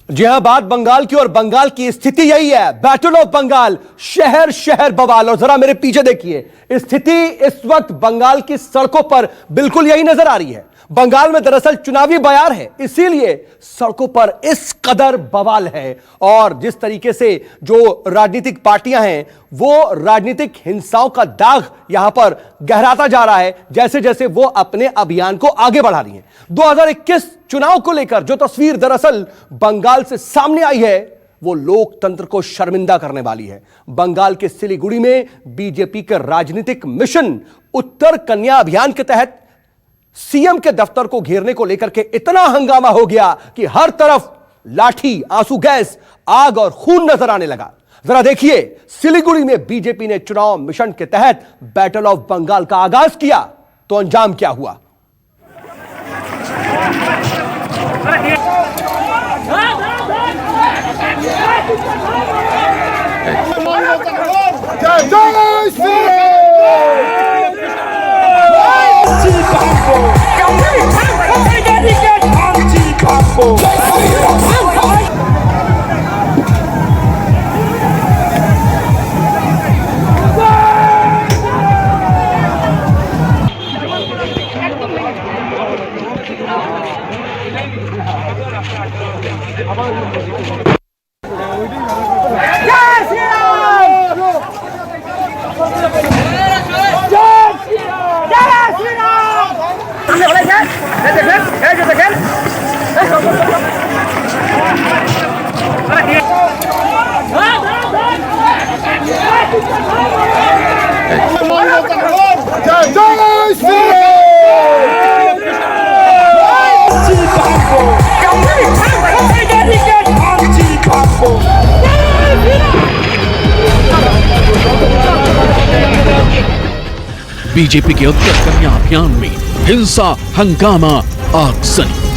जी हां, बात बंगाल की और बंगाल की स्थिति यही है। बैटल ऑफ बंगाल, शहर शहर बवाल। और जरा मेरे पीछे देखिए, स्थिति इस वक्त बंगाल की सड़कों पर बिल्कुल यही नजर आ रही है। बंगाल में दरअसल चुनावी बयार है, इसीलिए सड़कों पर इस कदर बवाल है। और जिस तरीके से जो राजनीतिक पार्टियां हैं, वो राजनीतिक हिंसाओं का दाग यहां पर गहराता जा रहा है, जैसे जैसे वो अपने अभियान को आगे बढ़ा रही हैं। 2021 चुनाव को लेकर जो तस्वीर दरअसल बंगाल से सामने आई है, वो लोकतंत्र को शर्मिंदा करने वाली है। बंगाल के सिलीगुड़ी में बीजेपी के राजनीतिक मिशन उत्तर कन्या अभियान के तहत सीएम के दफ्तर को घेरने को लेकर के इतना हंगामा हो गया कि हर तरफ लाठी, आंसू गैस, आग और खून नजर आने लगा। जरा देखिए, सिलीगुड़ी में बीजेपी ने चुनाव मिशन के तहत बैटल ऑफ बंगाल का आगाज किया तो अंजाम क्या हुआ। बीजेपी के उत्तर कन्या अभियान में हिंसा, हंगामा, आगजनी।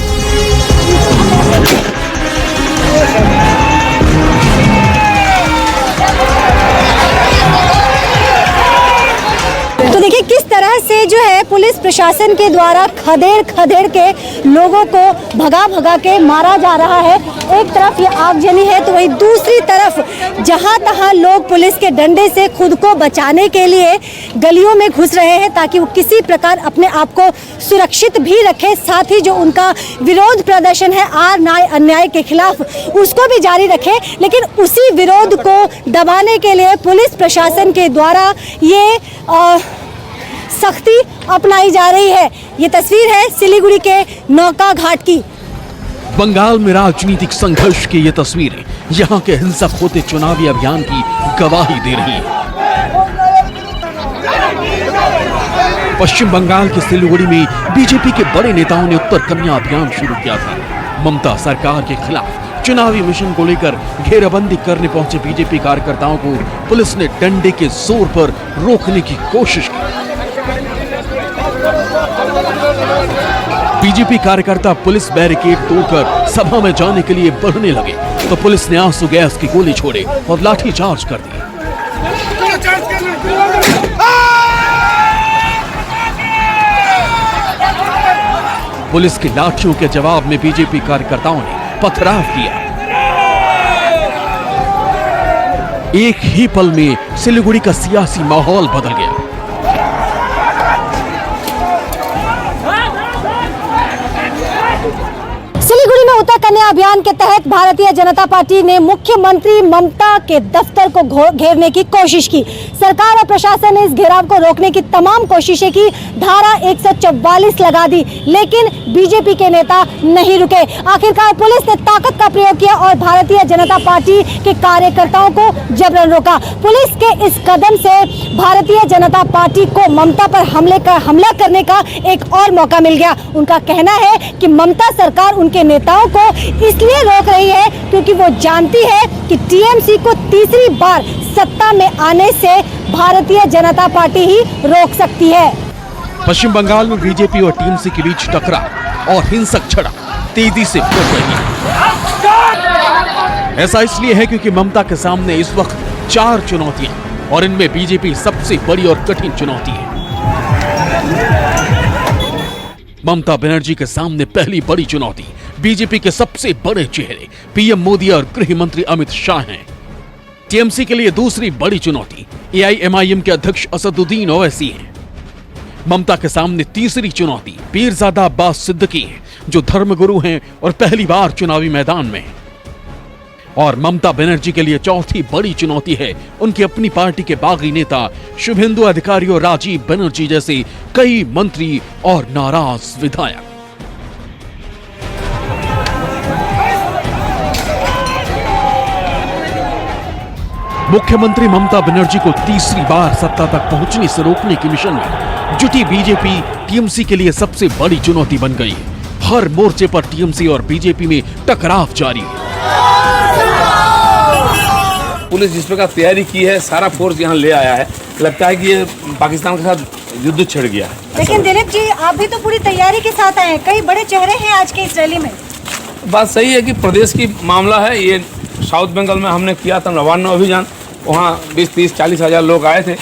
तो देखिए किस तरह से जो है पुलिस प्रशासन के द्वारा खदेड़ खदेड़ के लोगों को भगा भगा के मारा जा रहा है। एक तरफ ये आगजनी है तो वहीं दूसरी तरफ जहां तहां लोग पुलिस के डंडे से खुद को बचाने के लिए गलियों में घुस रहे हैं ताकि वो किसी प्रकार अपने आप को सुरक्षित भी रखें। साथ ही जो उनका विरोध प्रदर्शन है अन्याय के खिलाफ, उसको भी जारी रखें। लेकिन उसी विरोध को दबाने के लिए पुलिस प्रशासन के द्वारा ये सख्ती अपनाई जा रही है। ये तस्वीर है सिलीगुड़ी के नौका घाट की। बंगाल में राजनीतिक संघर्ष की ये तस्वीरें यहाँ के हिंसक होते चुनावी अभियान की गवाही दे रही है। पश्चिम बंगाल के सिलीगुड़ी में बीजेपी के बड़े नेताओं ने उत्तर कन्या अभियान शुरू किया था। ममता सरकार के खिलाफ चुनावी मिशन को लेकर घेराबंदी करने पहुंचे बीजेपी कार्यकर्ताओं को पुलिस ने डंडे के जोर पर रोकने की कोशिश की। बीजेपी कार्यकर्ता पुलिस बैरिकेड तोड़कर सभा में जाने के लिए बढ़ने लगे तो पुलिस ने आंसू गैस की गोली छोड़े और लाठी चार्ज कर दी। पुलिस की लाठियों के जवाब में बीजेपी कार्यकर्ताओं ने पथराव किया। एक ही पल में सिलीगुड़ी का सियासी माहौल बदल गया। सिलीगुड़ी में उत्तर कन्या अभियान के तहत भारतीय जनता पार्टी ने मुख्यमंत्री ममता के दफ्तर को घेरने की कोशिश की। सरकार और प्रशासन ने इस घेराव को रोकने की तमाम कोशिशें की, धारा 144 लगा दी, लेकिन बीजेपी के नेता नहीं रुके। आखिरकार पुलिस ने ताकत का प्रयोग किया और भारतीय जनता पार्टी के कार्यकर्ताओं को जबरन रोका। पुलिस के इस कदम से भारतीय जनता पार्टी को ममता पर हमला करने का एक और मौका मिल गया। उनका कहना है कि ममता सरकार उनके नेताओं को इसलिए रोक रही है क्योंकि वो जानती है कि टीएमसी को तीसरी बार सत्ता में आने से भारतीय जनता पार्टी ही रोक सकती है। पश्चिम बंगाल में बीजेपी और टीएमसी के बीच टकराव और हिंसक झड़प तेजी से बढ़ रही है। ऐसा इसलिए है क्योंकि ममता के सामने इस वक्त 4 चुनौतियां और इनमें बीजेपी सबसे बड़ी और कठिन चुनौती है। ममता बनर्जी के सामने पहली बड़ी चुनौती बीजेपी के सबसे बड़े चेहरे पीएम मोदी और गृह मंत्री अमित शाह हैं। टीएमसी के लिए दूसरी बड़ी चुनौती एआईएमआईएम के अध्यक्ष असदुद्दीन ओवैसी हैं। ममता के सामने तीसरी चुनौती पीरजादा अब्बास सिद्दीकी है, जो धर्मगुरु हैं और पहली बार चुनावी मैदान में हैं। और ममता बनर्जी के लिए चौथी बड़ी चुनौती है उनकी अपनी पार्टी के बागी नेता शुभेंदु अधिकारी और राजीव बनर्जी जैसे कई मंत्री और नाराज विधायक। मुख्यमंत्री ममता बनर्जी को तीसरी बार सत्ता तक पहुंचने से रोकने के मिशन में जुटी बीजेपी टीएमसी के लिए सबसे बड़ी चुनौती बन गई है। हर मोर्चे पर टीएमसी और बीजेपी में टकराव जारी है। पुलिस जिस प्रकार तैयारी की है, सारा फोर्स यहाँ ले आया है, लगता है कि ये पाकिस्तान के साथ युद्ध छिड़ गया है। लेकिन दिलीप जी, आप भी तो पूरी तैयारी के साथ आए हैं, कई बड़े चेहरे हैं आज के इस रैली में। बात सही है कि प्रदेश की मामला है। ये साउथ बंगाल में हमने किया था नवान्न अभियान, वहाँ 20-30-40 हज़ार लोग आए थे,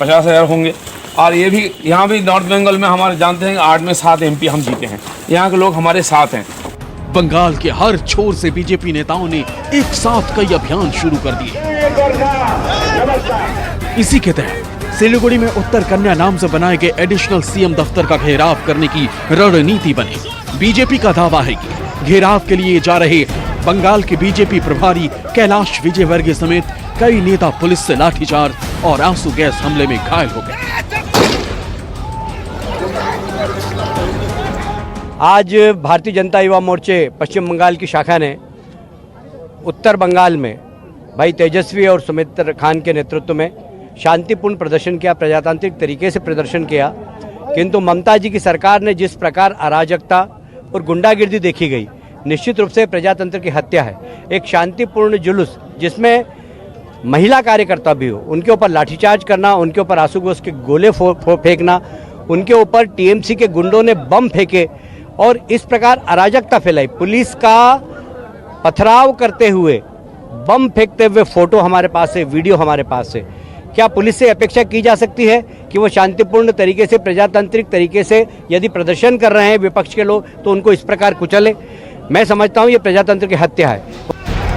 50 हज़ार होंगे। और ये भी यहाँ भी नॉर्थ बंगाल में हमारे जानते हैं 8 में 7 MP हम जीते हैं। यहाँ के लोग हमारे साथ हैं। बंगाल के हर छोर से बीजेपी नेताओं ने एक साथ कई अभियान शुरू कर दिए। इसी के तहत सिलीगुड़ी में उत्तर कन्या नाम से बनाए गए एडिशनल सीएम दफ्तर का घेराव करने की रणनीति बनी। बीजेपी का दावा है कि घेराव के लिए जा रहे बंगाल के बीजेपी प्रभारी कैलाश विजयवर्गीय समेत कई नेता पुलिस से लाठीचार्ज और आंसू गैस हमले में घायल हो गए। आज भारतीय जनता युवा मोर्चे पश्चिम बंगाल की शाखा ने उत्तर बंगाल में भाई तेजस्वी और सुमित्रा खान के नेतृत्व में शांतिपूर्ण प्रदर्शन किया, प्रजातांत्रिक तरीके से प्रदर्शन किया। किंतु ममता जी की सरकार ने जिस प्रकार अराजकता और गुंडागिर्दी देखी गई, निश्चित रूप से प्रजातंत्र की हत्या है। एक शांतिपूर्ण जुलूस जिसमें महिला कार्यकर्ता भी हो, उनके ऊपर लाठीचार्ज करना, उनके ऊपर आंसू गैस के गोले फेंकना, उनके ऊपर टीएमसी के गुंडों ने बम फेंके और इस प्रकार अराजकता फैलाई। पुलिस का पथराव करते हुए, बम फेंकते हुए फोटो हमारे पास है, वीडियो हमारे पास है। क्या पुलिस से अपेक्षा की जा सकती है कि वो शांतिपूर्ण तरीके से, प्रजातांत्रिक तरीके से यदि प्रदर्शन कर रहे हैं विपक्ष के लोग, तो उनको इस प्रकार कुचले? मैं समझता हूं ये प्रजातंत्र की हत्या है।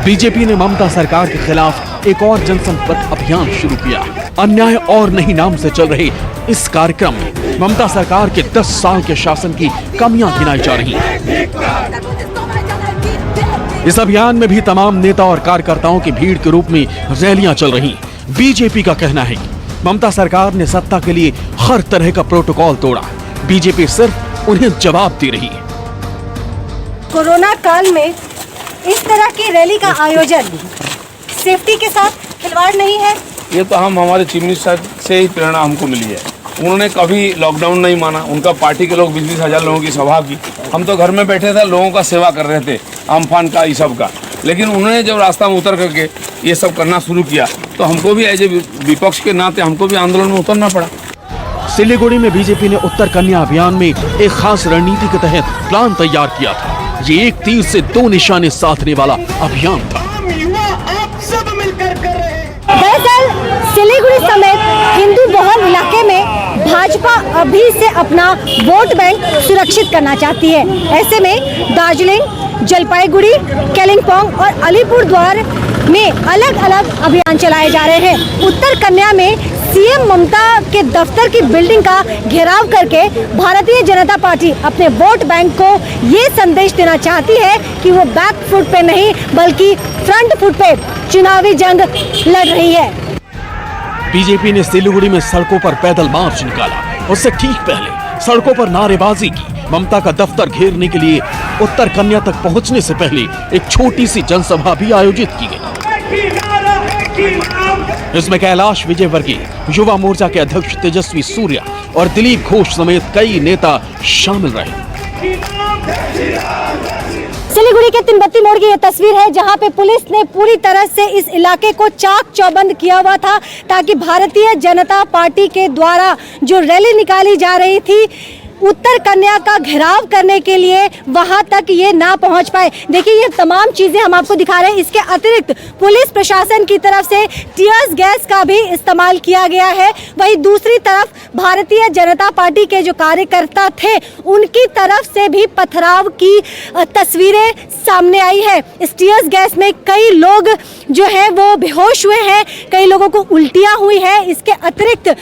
बीजेपी ने ममता सरकार के खिलाफ एक और जनसंपर्क अभियान शुरू किया। अन्याय और नहीं नाम से चल रहे इस कार्यक्रम में ममता सरकार के 10 साल के शासन की कमियां गिनाई जा रही हैं। इस अभियान में भी तमाम नेता और कार्यकर्ताओं की भीड़ के रूप में रैलियां चल रही। बीजेपी का कहना है कि ममता सरकार ने सत्ता के लिए हर तरह का प्रोटोकॉल तोड़ा। बीजेपी सिर्फ उन्हें जवाब दे रही है। कोरोना काल में इस तरह की रैली का आयोजन सेफ्टी के साथ खिलवाड़ नहीं है? ये तो हमारे चीफ मिनिस्टर से ही प्रेरणा हमको मिली है। उन्होंने कभी लॉकडाउन नहीं माना। उनका पार्टी के लोग 20-20 हज़ार लोगों की सभा की। हम तो घर में बैठे थे, लोगों का सेवा कर रहे थे, अम्फान का, ये सब का। लेकिन उन्होंने जब रास्ता में उतर करके ये सब करना शुरू किया तो हमको भी एज ए विपक्ष के नाते हमको भी आंदोलन में उतरना पड़ा। सिलीगुड़ी में बीजेपी ने उत्तर कन्या अभियान में एक खास रणनीति के तहत प्लान तैयार किया था। ये एक तीर से 2 निशाने साधने वाला अभियान था। दरअसल सिलीगुड़ी समेत हिंदू बहुल इलाके में भाजपा अभी से अपना वोट बैंक सुरक्षित करना चाहती है। ऐसे में दार्जिलिंग, जलपाईगुड़ी, कालिम्पोंग और अलीपुरद्वार में अलग अलग अभियान चलाए जा रहे हैं। उत्तर कन्या में सीएम ममता के दफ्तर की बिल्डिंग का घेराव करके भारतीय जनता पार्टी अपने वोट बैंक को ये संदेश देना चाहती है कि वो बैक फुट पे नहीं बल्कि फ्रंट फुट पे चुनावी जंग लड़ रही है। बीजेपी ने सिलीगुड़ी में सड़कों पर पैदल मार्च निकाला। उससे ठीक पहले सड़कों पर नारेबाजी की। ममता का दफ्तर घेरने के लिए उत्तर कन्या तक पहुंचने से पहले एक छोटी सी जनसभा भी आयोजित की गई। इसमें कैलाश विजयवर्गीय, युवा मोर्चा के अध्यक्ष तेजस्वी सूर्या और दिलीप घोष समेत कई नेता शामिल रहे। सिलीगुड़ी के तिब्बती मोड़ की यह तस्वीर है जहां पे पुलिस ने पूरी तरह से इस इलाके को चाक चौबंद किया हुआ था ताकि भारतीय जनता पार्टी के द्वारा जो रैली निकाली जा रही थी उत्तर कन्या का घेराव करने के लिए वहां तक ये ना पहुंच पाए। देखिए ये तमाम चीजें हम आपको दिखा रहे हैं। इसके अतिरिक्त पुलिस प्रशासन की तरफ से टीयर गैस का भी इस्तेमाल किया गया है। वहीं दूसरी तरफ भारतीय जनता पार्टी के जो कार्यकर्ता थे उनकी तरफ से भी पथराव की तस्वीरें सामने आई है। इस टीयर गैस में कई लोग जो है वो बेहोश हुए हैं, कई लोगों को उल्टियां हुई है। इसके अतिरिक्त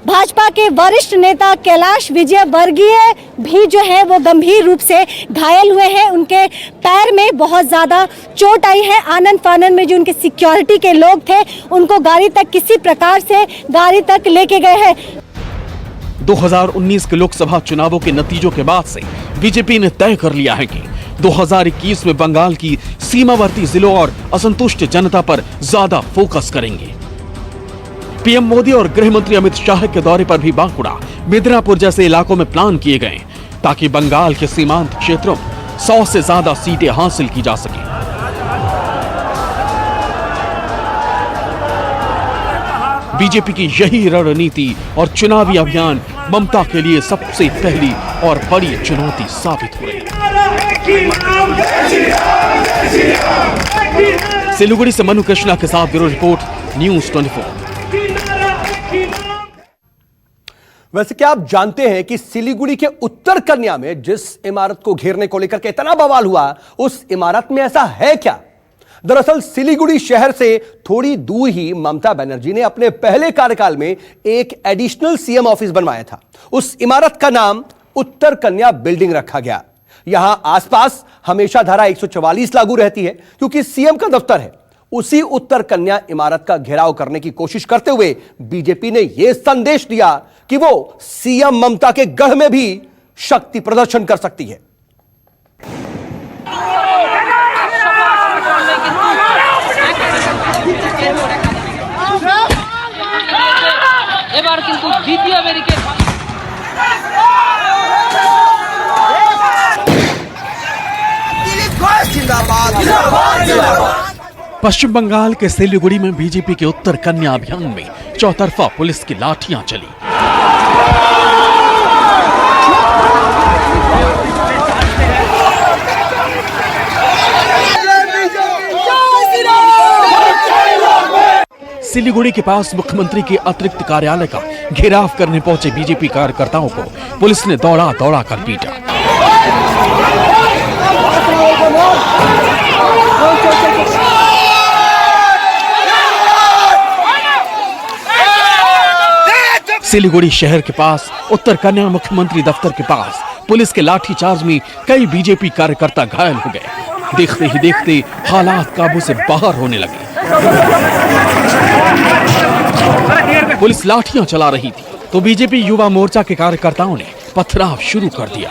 भाजपा के वरिष्ठ नेता कैलाश विजयवर्गीय भी जो है वो गंभीर रूप से घायल हुए हैं। उनके पैर में बहुत ज्यादा चोट आई है। आनन फानन में जो उनके सिक्योरिटी के लोग थे उनको गाड़ी तक किसी प्रकार से गाड़ी तक लेके गए हैं। 2019 के लोकसभा चुनावों के नतीजों के बाद से बीजेपी ने तय कर लिया है कि 2021 में बंगाल की सीमावर्ती जिलों और असंतुष्ट जनता पर ज्यादा फोकस करेंगे। पीएम मोदी और गृह मंत्री अमित शाह के दौरे पर भी बांकुड़ा, मिदनापुर जैसे इलाकों में प्लान किए गए ताकि बंगाल के सीमांत क्षेत्रों में 100 से ज्यादा सीटें हासिल की जा सके। बीजेपी की यही रणनीति और चुनावी अभियान ममता के लिए सबसे पहली और बड़ी चुनौती साबित हो रही है। सिलीगुड़ी से मनु कृष्णा के साथ ब्यूरो रिपोर्ट, न्यूज़ 24। वैसे क्या आप जानते हैं कि सिलीगुड़ी के उत्तर कन्या में जिस इमारत को घेरने को लेकर के इतना बवाल हुआ, उस इमारत में ऐसा है क्या? दरअसल सिलीगुड़ी शहर से थोड़ी दूर ही ममता बनर्जी ने अपने पहले कार्यकाल में एक एडिशनल सीएम ऑफिस बनवाया था। उस इमारत का नाम उत्तर कन्या बिल्डिंग रखा गया। यहां आसपास हमेशा धारा 144 लागू रहती है क्योंकि सीएम का दफ्तर है। उसी उत्तर कन्या इमारत का घेराव करने की कोशिश करते हुए बीजेपी ने यह संदेश दिया कि वो सीएम ममता के गढ़ में भी शक्ति प्रदर्शन कर सकती है। এবার কিন্তু দ্বিতীয় ব্যারিকেড पश्चिम बंगाल के सिलीगुड़ी में बीजेपी के उत्तर कन्या अभियान में चौतरफा पुलिस की लाठियां चली। सिलीगुड़ी के पास मुख्यमंत्री के अतिरिक्त कार्यालय का घेराव करने पहुंचे बीजेपी कार्यकर्ताओं को पुलिस ने दौड़ा दौड़ा कर पीटा। सिलीगुड़ी शहर के पास उत्तर कन्या मुख्यमंत्री दफ्तर के पास पुलिस के लाठीचार्ज में कई बीजेपी कार्यकर्ता घायल हो गए। देखते ही देखते हालात काबू से बाहर होने लगे। पुलिस लाठियां चला रही थी तो बीजेपी युवा मोर्चा के कार्यकर्ताओं ने पथराव शुरू कर दिया।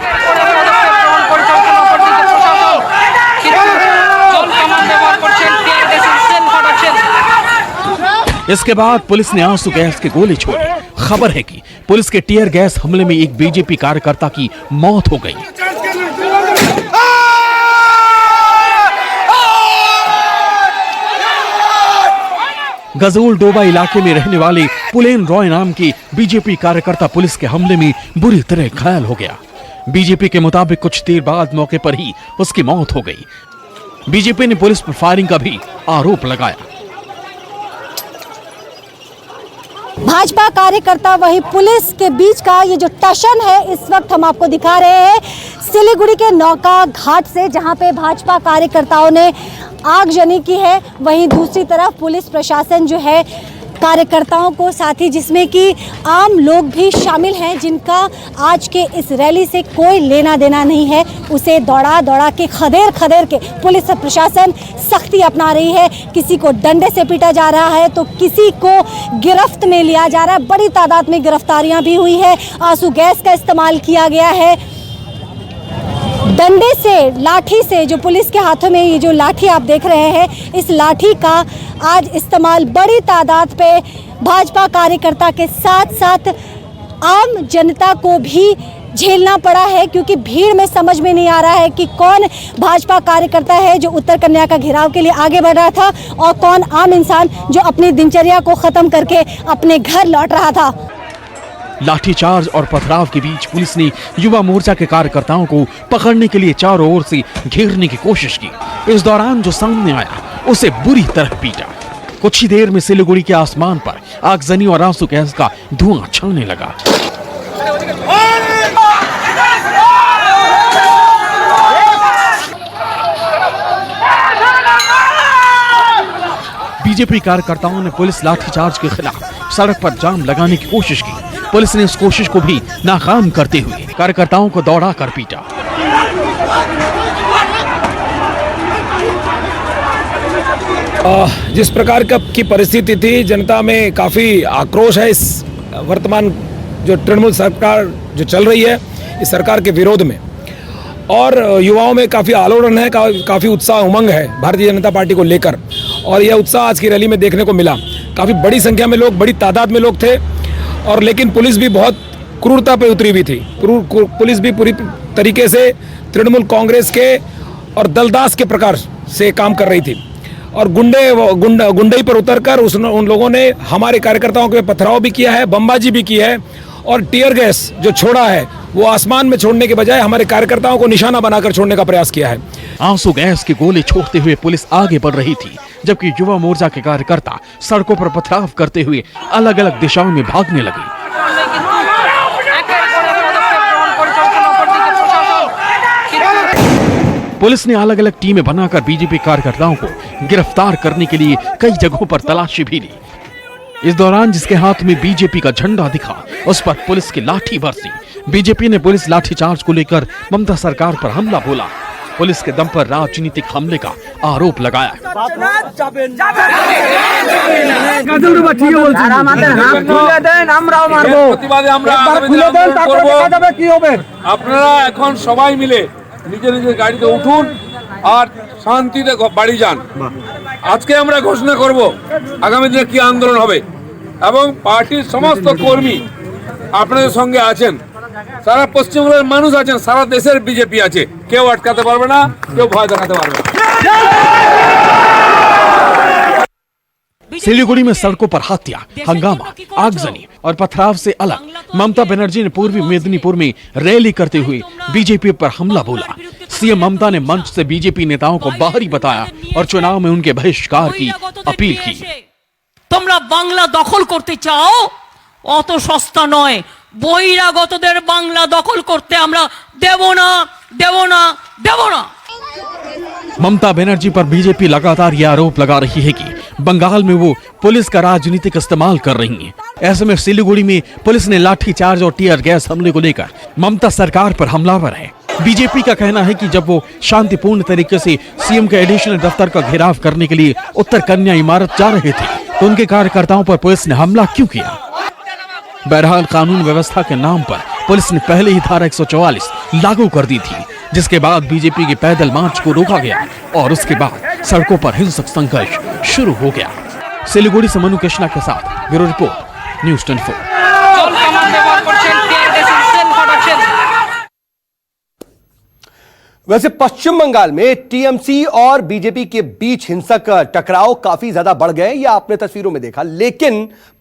इसके बाद पुलिस ने आंसू गैस की गोली छोड़ी। खबर है कि पुलिस के टीयर गैस हमले में एक बीजेपी कार्यकर्ता की मौत हो गई। गजोल डोबा इलाके में रहने वाले पुलेन रॉय नाम के बीजेपी कार्यकर्ता पुलिस के हमले में बुरी तरह घायल हो गया। बीजेपी के मुताबिक कुछ देर बाद मौके पर ही उसकी मौत हो गई। बीजेपी ने पुलिस पर फायरिंग का भी आरोप लगाया। भाजपा कार्यकर्ता वही पुलिस के बीच का ये जो टशन है इस वक्त हम आपको दिखा रहे हैं सिलीगुड़ी के नौका घाट से, जहां पे भाजपा कार्यकर्ताओं ने आगजनी की है। वहीं दूसरी तरफ पुलिस प्रशासन जो है कार्यकर्ताओं को, साथ ही जिसमें कि आम लोग भी शामिल हैं जिनका आज के इस रैली से कोई लेना देना नहीं है, उसे दौड़ा दौड़ा के खदेड़ खदेड़ के पुलिस प्रशासन सख्ती अपना रही है। किसी को डंडे से पीटा जा रहा है तो किसी को गिरफ्त में लिया जा रहा है। बड़ी तादाद में गिरफ्तारियां भी हुई है। आंसू गैस का इस्तेमाल किया गया है। डंडे से, लाठी से, जो पुलिस के हाथों में ये जो लाठी आप देख रहे हैं, इस लाठी का आज इस्तेमाल बड़ी तादाद पे भाजपा कार्यकर्ता के साथ साथ आम जनता को भी झेलना पड़ा है, क्योंकि भीड़ में समझ में नहीं आ रहा है कि कौन भाजपा कार्यकर्ता है जो उत्तर कन्या का घेराव के लिए आगे बढ़ रहा था और कौन आम इंसान जो अपनी दिनचर्या को खत्म करके अपने घर लौट रहा था। लाठीचार्ज और पथराव के बीच पुलिस ने युवा मोर्चा के कार्यकर्ताओं को पकड़ने के लिए चारों ओर से घेरने की कोशिश की। इस दौरान जो सामने आया उसे बुरी तरह पीटा। कुछ ही देर में सिलीगुड़ी के आसमान पर आगजनी और आंसू गैस का धुआं छाने लगा। बीजेपी कार्यकर्ताओं ने पुलिस लाठीचार्ज के खिलाफ सड़क पर जाम लगाने की कोशिश की। पुलिस ने इस कोशिश को भी नाकाम करते हुए कार्यकर्ताओं को दौड़ा कर पीटा। जिस प्रकार की परिस्थिति थी, जनता में काफ़ी आक्रोश है इस वर्तमान जो तृणमूल सरकार जो चल रही है इस सरकार के विरोध में, और युवाओं में काफ़ी आलोड़न है, काफ़ी उत्साह उमंग है भारतीय जनता पार्टी को लेकर। और यह उत्साह आज की रैली में देखने को मिला। काफ़ी बड़ी संख्या में लोग, बड़ी तादाद में लोग थे, और लेकिन पुलिस भी बहुत क्रूरता पे उतरी हुई थी। पुलिस भी पूरी तरीके से तृणमूल कांग्रेस के और दलदास के प्रकार से काम कर रही थी, और गुंडई पर उतरकर उन लोगों ने हमारे कार्यकर्ताओं के पथराव भी किया है, बमबाजी भी की है, और टीयर गैस जो छोड़ा है वो आसमान में छोड़ने के बजाय हमारे कार्यकर्ताओं को निशाना बनाकर छोड़ने का प्रयास किया है। आंसू गैस के गोले छोड़ते हुए पुलिस आगे बढ़ रही थी, जबकि युवा मोर्चा के कार्यकर्ता सड़कों पर पथराव करते हुए अलग अलग दिशाओं में भागने लगे। पुलिस ने अलग अलग टीमें बनाकर बीजेपी कार्यकर्ताओं को गिरफ्तार करने के लिए कई जगहों पर तलाशी भी ली। इस दौरान जिसके हाथ में बीजेपी का झंडा दिखा उस पर पुलिस की लाठी बरसी। बीजेपी ने पुलिस लाठीचार्ज को लेकर ममता सरकार पर हमला बोला। पुलिस के दम पर राजनीतिक हमले का आरोप लगाया। আপনারা এখন সবাই মিলে নিজের নিজের গাড়িতে উঠুন আর শান্তিতে বাড়ি যান। আজকে আমরা ঘোষণা করব আগামী দিনে কি আন্দোলন হবে, এবং পার্টির সমস্ত কর্মী আপনাদের সঙ্গে আছেন, সারা পশ্চিমবঙ্গের মানুষ আছেন, সারা দেশের বিজেপি আছে, কেউ আটকাতে পারবে না, কেউ ভয় দেখাতে পারবে না। सिलीगुड़ी में सड़कों पर हत्या, हंगामा, आगजनी और पथराव से अलग ममता बनर्जी ने पूर्वी मेदिनीपुर में रैली करते हुए बीजेपी पर हमला बोला। सीएम ममता ने मंच से बीजेपी नेताओं को बाहरी बताया और चुनाव में उनके बहिष्कार की अपील की। তোমরা বাংলা দখল করতে চাও, অত সস্তা নয়। বহিরাগতদের বাংলা দখল করতে আমরা দেব না, দেব না, দেব না। ममता बनर्जी पर बीजेपी लगातार यह आरोप लगा रही है कि बंगाल में वो पुलिस का राजनीतिक इस्तेमाल कर रही हैं। ऐसे में सिलीगुड़ी में पुलिस ने लाठीचार्ज और टीयर गैस हमले को लेकर ममता सरकार पर हमलावर है। बीजेपी का कहना है कि जब वो शांतिपूर्ण तरीके से सीएम के एडिशनल दफ्तर का घेराव करने के लिए उत्तर कन्या इमारत जा रहे थे तो उनके कार्यकर्ताओं पर पुलिस ने हमला क्यों किया। बहरहाल कानून व्यवस्था के नाम पर पुलिस ने पहले ही धारा 144 लागू कर दी थी, जिसके बाद बीजेपी के पैदल मार्च को रोका गया और उसके बाद सड़कों पर हिंसक संघर्ष शुरू हो गया। सिलीगुड़ी से मनु कृष्णा के साथ ब्यूरो रिपोर्ट, न्यूज़ 24। वैसे पश्चिम बंगाल में टीएमसी और बीजेपी के बीच हिंसक टकराव काफी ज्यादा बढ़ गए, यह आपने तस्वीरों में देखा, लेकिन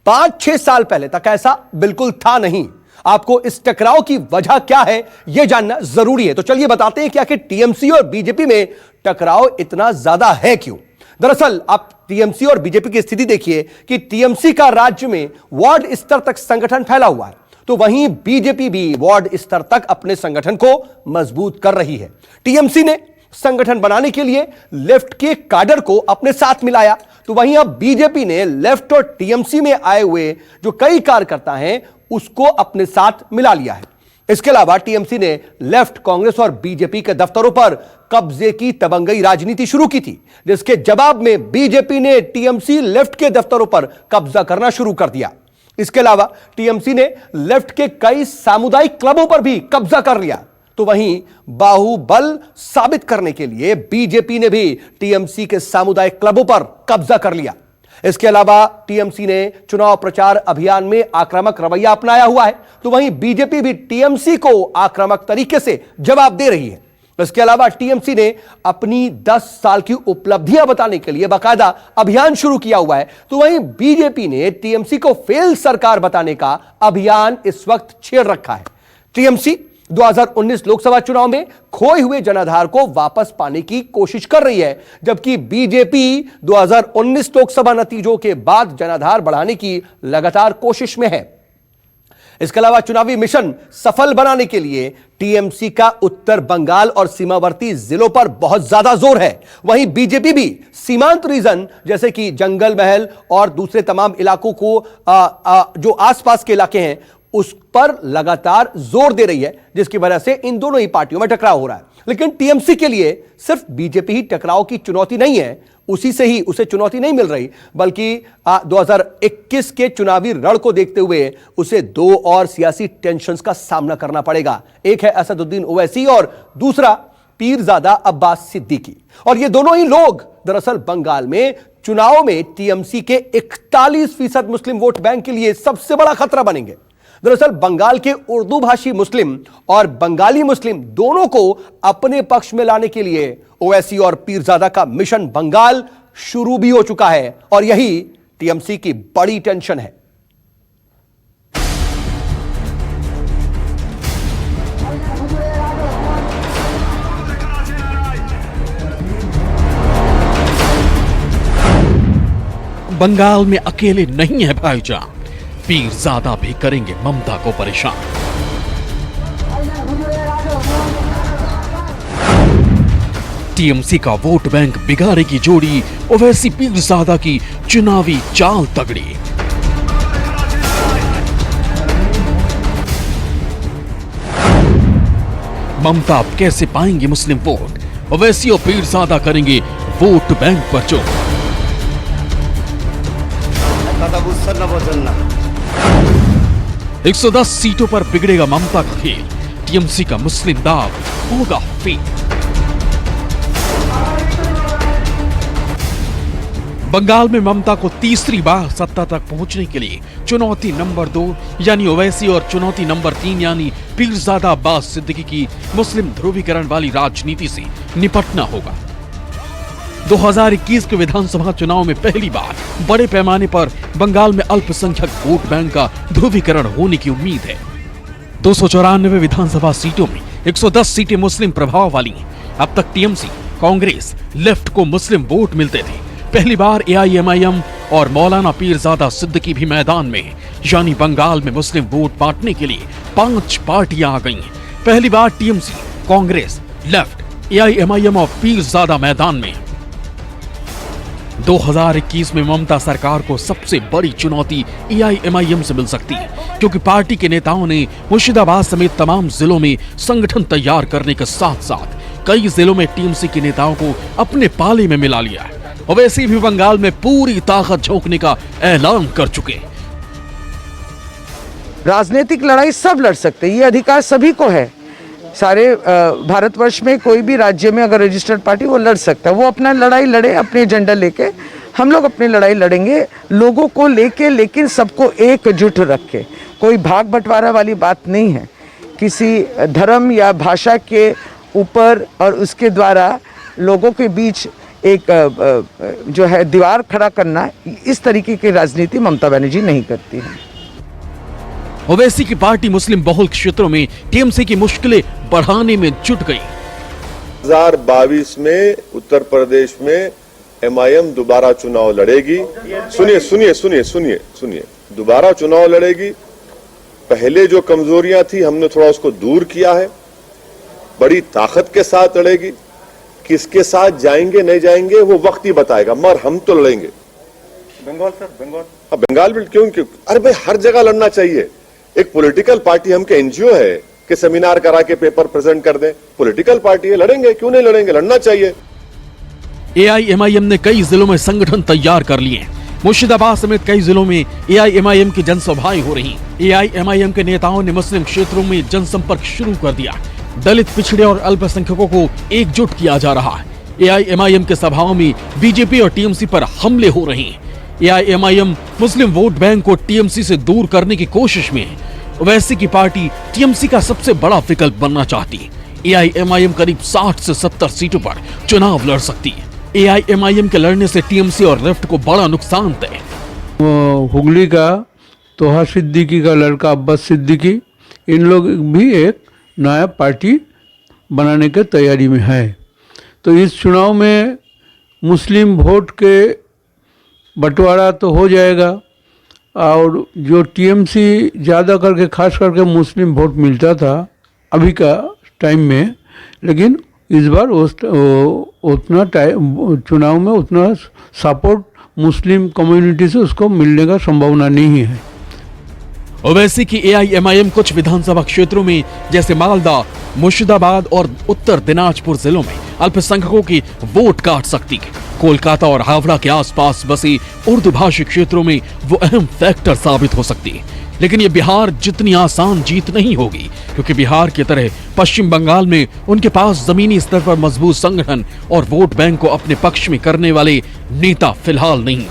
5-6 साल पहले तक ऐसा बिल्कुल था नहीं। आपको इस टकराव की वजह क्या है यह जानना जरूरी है, तो चलिए बताते हैं कि आखिर टीएमसी और बीजेपी में टकराव इतना ज्यादा है क्यों। दरअसल आप टीएमसी और बीजेपी की स्थिति देखिए कि टीएमसी का राज्य में वार्ड स्तर तक संगठन फैला हुआ है, तो वहीं बीजेपी भी वार्ड स्तर तक अपने संगठन को मजबूत कर रही है। टीएमसी ने संगठन बनाने के लिए लेफ्ट के काडर को अपने साथ मिलाया, तो वहीं अब बीजेपी ने लेफ्ट और टीएमसी में आए हुए जो कई कार्यकर्ता हैं उसको अपने साथ मिला लिया है। इसके अलावा टीएमसी ने लेफ्ट, कांग्रेस और बीजेपी के दफ्तरों पर कब्जे की तबंगई राजनीति शुरू की थी, जिसके जवाब में बीजेपी ने टीएमसी लेफ्ट के दफ्तरों पर कब्जा करना शुरू कर दिया। इसके अलावा टीएमसी ने लेफ्ट के कई सामुदायिक क्लबों पर भी कब्जा कर लिया, तो वहीं बाहुबल साबित करने के लिए बीजेपी ने भी टीएमसी के सामुदायिक क्लबों पर कब्जा कर लिया। इसके अलावा टीएमसी ने चुनाव प्रचार अभियान में आक्रामक रवैया अपनाया हुआ है, तो वहीं बीजेपी भी टीएमसी को आक्रामक तरीके से जवाब दे रही है। इसके अलावा टीएमसी ने अपनी 10 साल की उपलब्धियां बताने के लिए बाकायदा अभियान शुरू किया हुआ है, तो वहीं बीजेपी ने टीएमसी को फेल सरकार बताने का अभियान इस वक्त छेड़ रखा है। टीएमसी 2019 लोकसभा चुनाव में खोए हुए जनाधार को वापस पाने की कोशिश कर रही है, जबकि बीजेपी 2019 लोकसभा नतीजों के बाद जनाधार बढ़ाने की लगातार कोशिश में है। इसके अलावा चुनावी मिशन सफल बनाने के लिए टीएमसी का उत्तर बंगाल और सीमावर्ती जिलों पर बहुत ज्यादा जोर है। वहीं बीजेपी भी सीमांत रीजन जैसे कि जंगल महल और दूसरे तमाम इलाकों को जो आसपास के इलाके हैं उस पर लगातार जोर दे रही है, जिसकी वजह से इन दोनों ही पार्टियों में टकराव हो रहा है। लेकिन टीएमसी के लिए सिर्फ बीजेपी ही टकराव की चुनौती नहीं है, उसे चुनौती नहीं मिल रही, बल्कि 2021 के चुनावी रण को देखते हुए उसे 2 और सियासी टेंशन्स का सामना करना पड़ेगा। एक है असदुद्दीन ओवैसी और दूसरा पीरजादा अब्बास सिद्दीकी। और ये दोनों ही लोग दरअसल बंगाल में चुनाव में टीएमसी के 41% मुस्लिम वोट बैंक के लिए सबसे बड़ा खतरा बनेंगे। दरअसल बंगाल के उर्दू भाषी मुस्लिम और बंगाली मुस्लिम दोनों को अपने पक्ष में लाने के लिए ओवैसी और पीरजादा का मिशन बंगाल शुरू भी हो चुका है, और यही टीएमसी की बड़ी टेंशन है। बंगाल में अकेले नहीं है भाईजान, पीरजादा भी करेंगे ममता को परेशान। टीएमसी का वोट बैंक बिगाड़ेगी जोड़ी ओवैसी पीरजादा की चुनावी चाल तगड़ी। ममता अब कैसे पाएंगे मुस्लिम वोट, ओवैसी और पीरजादा करेंगे वोट बैंक पर चोट। 110 सीटों पर बिगड़ेगा ममता का खेल, टीएमसी का मुस्लिम दाव होगा फेल। बंगाल में ममता को तीसरी बार सत्ता तक पहुंचने के लिए चुनौती नंबर 2 यानी ओवैसी और चुनौती नंबर 3 यानी पीरजादा अब्बास सिद्दीकी की मुस्लिम ध्रुवीकरण वाली राजनीति से निपटना होगा। 2021 के विधानसभा चुनाव में पहली बार बड़े पैमाने पर बंगाल में अल्पसंख्यक वोट बैंक का ध्रुवीकरण होने की उम्मीद है। 294 विधानसभा सीटों में 110 सीटें मुस्लिम प्रभाव वाली हैं। अब तक टीएमसी, कांग्रेस, लेफ्ट को मुस्लिम वोट मिलते थे। पहली बार एआईएमआईएम और मौलाना पीरजादा सिद्दीकी भी मैदान में है, यानी बंगाल में मुस्लिम वोट बांटने के लिए 5 पार्टियां आ गई हैं। पहली बार टीएमसी, कांग्रेस, लेफ्ट, एआईएमआईएम और पीरजादा मैदान में। 2021 में ममता सरकार को सबसे बड़ी चुनौती एआईएमआईएम से मिल सकती है, क्योंकि पार्टी के नेताओं ने मुर्शिदाबाद समेत तमाम जिलों में संगठन तैयार करने के साथ साथ कई जिलों में टीएमसी के नेताओं को अपने पाले में मिला लिया है। ओवैसी भी बंगाल में पूरी ताकत झोंकने का ऐलान कर चुके। राजनीतिक लड़ाई सब लड़ सकते हैं, ये अधिकार सभी को है। सारे भारतवर्ष में कोई भी राज्य में अगर रजिस्टर्ड पार्टी वो लड़ सकता है, वो अपना लड़ाई लड़े अपने एजेंडा लेके। हम लोग अपनी लड़ाई लड़ेंगे लोगों को लेके, लेकिन सबको एकजुट रख के। कोई भाग बंटवारा वाली बात नहीं है, किसी धर्म या भाषा के ऊपर और उसके द्वारा लोगों के बीच एक जो है दीवार खड़ा करना, इस तरीके की राजनीति ममता बनर्जी नहीं करती है। ओवैसी की पार्टी मुस्लिम बहुल क्षेत्रों में टीएमसी की मुश्किलें बढ़ाने में जुट गई। 2022 में उत्तर प्रदेश में एमआईएम दोबारा चुनाव लड़ेगी। सुनिए, दोबारा चुनाव लड़ेगी। पहले जो कमजोरियां थी हमने थोड़ा उसको दूर किया है, बड़ी ताकत के साथ लड़ेगी। किसके साथ जाएंगे नहीं जाएंगे वो वक्त ही बताएगा, मगर हम तो लड़ेंगे। बंगाल भी क्यों? अरे भाई हर जगह लड़ना चाहिए। एक पॉलिटिकल पार्टी हम के एनजीओ है कि सेमिनार करा के पेपर प्रेजेंट कर दें, पॉलिटिकल पार्टी है, लड़ेंगे, क्यों नहीं लड़ेंगे, लड़ना चाहिए। एआईएमआईएम ने कई जिलों में संगठन तैयार कर लिए। मुर्शिदाबाद समेत कई जिलों में एआईएमआईएम की जनसभाएं हो रही। एआईएमआईएम के नेताओं ने मुस्लिम क्षेत्रों में जनसंपर्क शुरू कर दिया। दलित, पिछड़े और अल्पसंख्यकों को एकजुट किया जा रहा है। एआईएमआईएम के सभाओं में बीजेपी और टीएमसी पर हमले हो रहे हैं। एआईएमआईएम मुस्लिम वोट बैंक को टीएमसी से दूर करने की कोशिश में है। ओवैसी की पार्टी टीएमसी का सबसे बड़ा विकल्प बनना चाहती है। AIMIM करीब 60 से 70 सीटों पर चुनाव लड़ सकती है। AIMIM के लड़ने से TMC और लेफ्ट को बड़ा नुकसान तय। हुगली का तोहा सिद्दीकी का लड़का अब्बास सिद्दीकी, इन लोग भी एक नया पार्टी बनाने के तैयारी में है। तो इस चुनाव में मुस्लिम वोट के बंटवारा तो हो जाएगा, और जो TMC ज़्यादा करके खास करके मुस्लिम वोट मिलता था अभी का टाइम में, लेकिन इस बार उतना टाइम चुनाव में उतना सपोर्ट मुस्लिम कम्युनिटी से उसको मिलने का संभावना नहीं है। ओवैसी की AIMIM कुछ विधानसभा क्षेत्रों में जैसे मालदा, मुर्शिदाबाद और उत्तर दिनाजपुर जिलों में अल्पसंख्यकों की वोट काट सकती है। कोलकाता और हावड़ा के आसपास बसी उर्दू भाषी क्षेत्रों में वो अहम फैक्टर साबित हो सकती है। लेकिन ये बिहार जितनी आसान जीत नहीं होगी, क्योंकि बिहार की तरह पश्चिम बंगाल में उनके पास जमीनी स्तर पर मजबूत संगठन और वोट बैंक को अपने पक्ष में करने वाले नेता फिलहाल नहीं।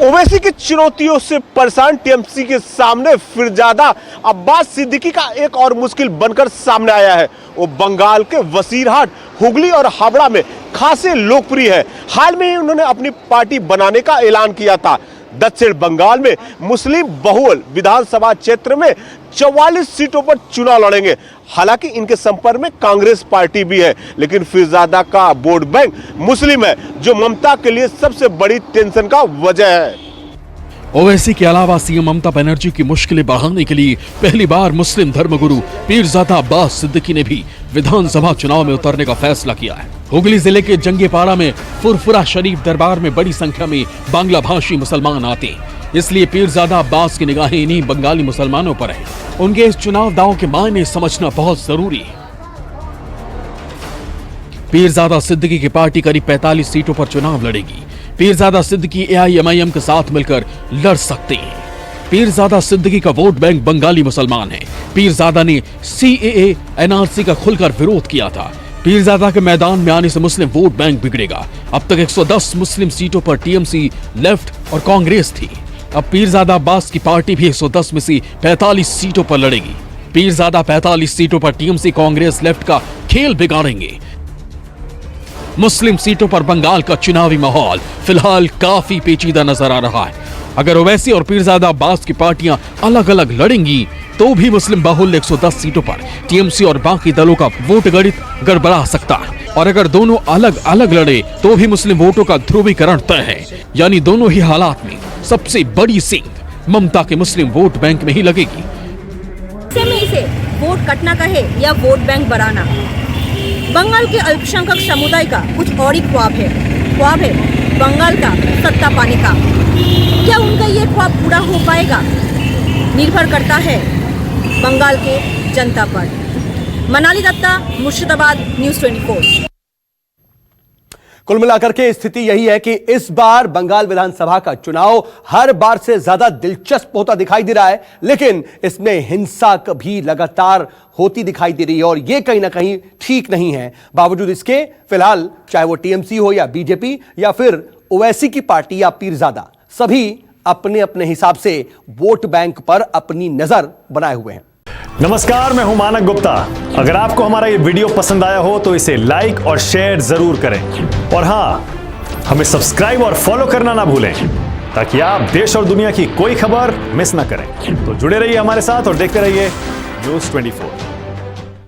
ओवैसी की चुनौतियों से परेशान TMC के सामने फिरजादा अब्बास सिद्दीकी का एक और मुश्किल बनकर सामने आया है। वो बंगाल के वसीरहाट, हुगली और हावड़ा में खासे लोकप्रिय है। हाल में ही उन्होंने अपनी पार्टी बनाने का ऐलान किया था। दक्षिण बंगाल में मुस्लिम बहुल विधानसभा क्षेत्र में 44 सीटों पर चुनाव लड़ेंगे। हालांकि इनके संपर्क में कांग्रेस पार्टी भी है, लेकिन फिरजादा का वोट बैंक मुस्लिम है, जो ममता के लिए सबसे बड़ी टेंशन का वजह है। ओवैसी के अलावा सीएम ममता बनर्जी की मुश्किलें बढ़ाने के लिए पहली बार मुस्लिम धर्मगुरु पीरजादा अब्बास सिद्दीकी ने भी विधानसभा चुनाव में उतरने का फैसला किया है। हुगली जिले के जंगीपाड़ा में फुरफुरा शरीफ दरबार में बड़ी संख्या में बांग्ला भाषी मुसलमान आते हैं, इसलिए पीरजादा अब्बास की निगाहें इन्हीं बंगाली मुसलमानों पर है। उनके इस चुनाव दांव के मायने समझना बहुत जरूरी है। पीरजादा सिद्दीकी की पार्टी करीब 45 सीटों पर चुनाव लड़ेगी। पीरजादा सिद्दीकी AIMIM के साथ मिलकर लड़ सकते हैं। पीरजादा सिद्दीकी का वोट बैंक बंगाली मुसलमान है। पीरजादा ने CAA NRC का खुलकर विरोध किया था। पीरजादा के मैदान में आने से मुस्लिम वोट बैंक बिगड़ेगा। अब तक 110 मुस्लिम सीटों पर TMC, लेफ्ट और कांग्रेस थी। अब पीरजादा अब्बास की पार्टी भी 110 में से 45 सीटों पर लड़ेगी। पीरजादा 45 सीटों पर TMC, कांग्रेस, लेफ्ट का खेल बिगाड़ेंगे। मुस्लिम सीटों पर बंगाल का चुनावी माहौल फिलहाल काफी पेचीदा नजर आ रहा है। अगर ओवैसी और पीरजादा अब्बास की पार्टियां अलग अलग लड़ेंगी तो भी मुस्लिम बाहुल्य 110 सीटों पर TMC और बाकी दलों का वोट गणित गड़बड़ा सकता है। और अगर दोनों अलग अलग लड़े तो भी मुस्लिम वोटों का ध्रुवीकरण तय है। यानी दोनों ही हालात में सबसे बड़ी सींग ममता के मुस्लिम वोट बैंक में ही लगेगी। इसे वोट कटना कहे या वोट बैंक बढ़ाना, बंगाल के अल्पसंख्यक समुदाय का कुछ और ही ख्वाब है बंगाल का सत्ता पाने का। क्या उनका ये ख्वाब पूरा हो पाएगा, निर्भर करता है बंगाल के जनता पर। मनाली दत्ता, मुर्शिदाबाद, न्यूज़ 24। कुल मिलाकर के स्थिति यही है कि इस बार बंगाल विधानसभा का चुनाव हर बार से ज्यादा दिलचस्प होता दिखाई दे रहा है, लेकिन इसमें हिंसा भी लगातार होती दिखाई दे रही है और यह कहीं ना कहीं ठीक नहीं है। बावजूद इसके फिलहाल चाहे वो TMC हो या BJP या फिर ओवैसी की पार्टी या पीरजादा, सभी अपने अपने हिसाब से वोट बैंक पर अपनी नजर बनाए हुए हैं। नमस्कार, मैं हूं मानक गुप्ता। अगर आपको हमारा ये वीडियो पसंद आया हो तो इसे लाइक और शेयर जरूर करें, और हां, हमें सब्सक्राइब और फॉलो करना ना भूलें ताकि आप देश और दुनिया की कोई खबर मिस ना करें। तो जुड़े रहिए हमारे साथ और देखते रहिए न्यूज़ 24।